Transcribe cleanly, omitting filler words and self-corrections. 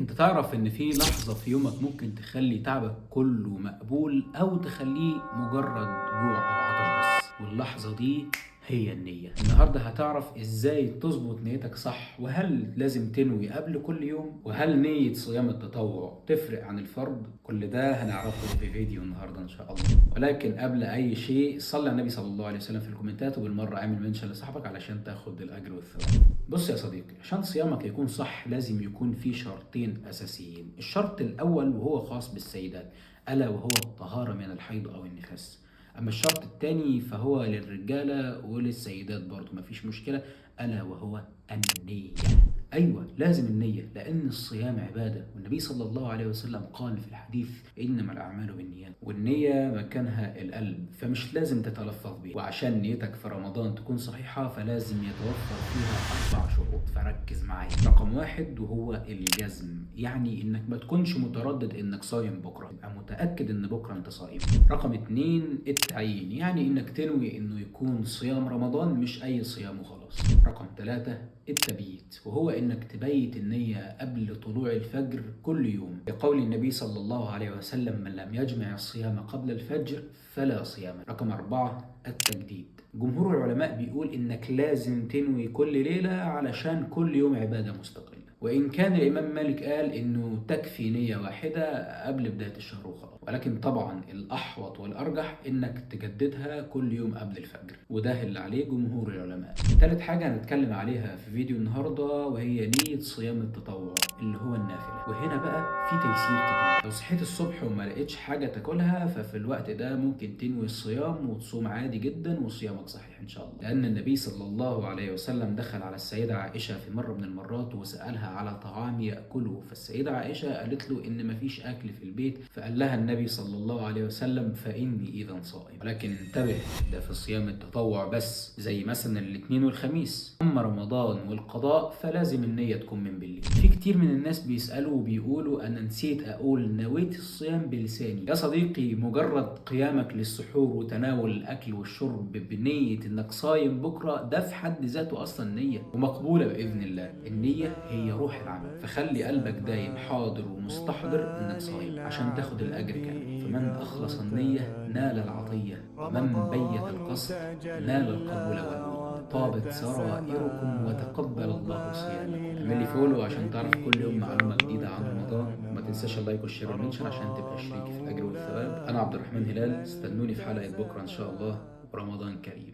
انت تعرف ان في لحظة في يومك ممكن تخلي تعبك كله مقبول او تخليه مجرد جوع او عطش بس، واللحظة دي هي النية. النهاردة هتعرف ازاي تظبط نيتك صح، وهل لازم تنوي قبل كل يوم، وهل نية صيام التطوع تفرق عن الفرض. كل ده هنعرفه في فيديو النهاردة ان شاء الله. ولكن قبل اي شيء صلي على النبي صلى الله عليه وسلم في الكومنتات، وبالمرة اعمل منشن لصاحبك علشان تاخد الاجر والثواب. بص يا صديقي، عشان صيامك يكون صح لازم يكون في شرطين اساسيين. الشرط الاول وهو خاص بالسيدات، الا وهو الطهارة من الحيض او النفاس. اما الشرط الثاني فهو للرجالة وللسيدات برضه مفيش مشكلة، الا وهو النية. ايوه لازم النية، لان الصيام عبادة، والنبي صلى الله عليه وسلم قال في الحديث انما الاعمال بالنيات، والنية مكانها القلب، فمش لازم تتلفظ بيها. وعشان نيتك في رمضان تكون صحيحة فلازم يتوفر فيها 4 شروط، فركز معايا. رقم 1 وهو الجزم، يعني انك ما تكونش متردد انك صايم بكرة، تبقى متأكد ان بكرة انت صايم. رقم 2 التعيين، يعني انك تنوي انه يكون صيام رمضان مش اي صيام وخلاص. رقم 3 التبييت، وهو انك تبيت النية قبل طلوع الفجر كل يوم، بقول النبي صلى الله عليه وسلم من لم يجمع الصيام قبل الفجر فلا صيام. رقم 4 التجديد. جمهور العلماء بيقول انك لازم تنوي كل ليلة علشان كل يوم عبادة مستقلة، وإن كان الإمام مالك قال إنه تكفي نية واحدة قبل بداية الشهر وخلاص، ولكن طبعا الأحوط والأرجح إنك تجددها كل يوم قبل الفجر، وده اللي عليه جمهور العلماء. تالت حاجة هنتكلم عليها في فيديو النهاردة وهي نية صيام التطوع اللي هو النافلة. وهنا بقى في تيسير كتير. لو صحيت الصبح وما لقيتش حاجة تاكلها ففي الوقت ده ممكن تنوي الصيام وتصوم عادي جدا وصيامك صحيح إن شاء الله، لأن النبي صلى الله عليه وسلم دخل على السيدة عائشة في مرة من المرات وسألها على طعام يأكله، فالسيدة عائشة قالت له إن مفيش أكل في البيت، فقال لها النبي صلى الله عليه وسلم فإني إذا صائم. ولكن انتبه، ده في صيام التطوع بس، زي مثلا الاثنين والخميس. أما رمضان والقضاء فلازم النية تكون من بالليل. في كتير من الناس بيسألوا وبيقولوا أنا نسيت أقول نويت الصيام بلساني. يا صديقي، مجرد قيامك للسحور وتناول الأكل والشرب بنية إنك صايم بكرة ده في حد ذاته أصلا نية ومقبولة بإذن الله. النية هي روح العمل، فخلي قلبك دايم حاضر ومستحضر إنك صايم عشان تاخد الأجر كامل. فمن أخلص النية نال العطية، ومن بيت القصد نال القبول والود. طابت سرائركم وتقبل الله صيامكم. اعمل لي فولو عشان تعرف كل يوم معلومة جديدة عن رمضان، وما تنساش اللايك والشير والمنشن عشان تبقى شريك في الأجر والثواب. أنا عبد الرحمن هلال، استنوني في حلقة بكرة إن شاء الله، ورمضان كريم.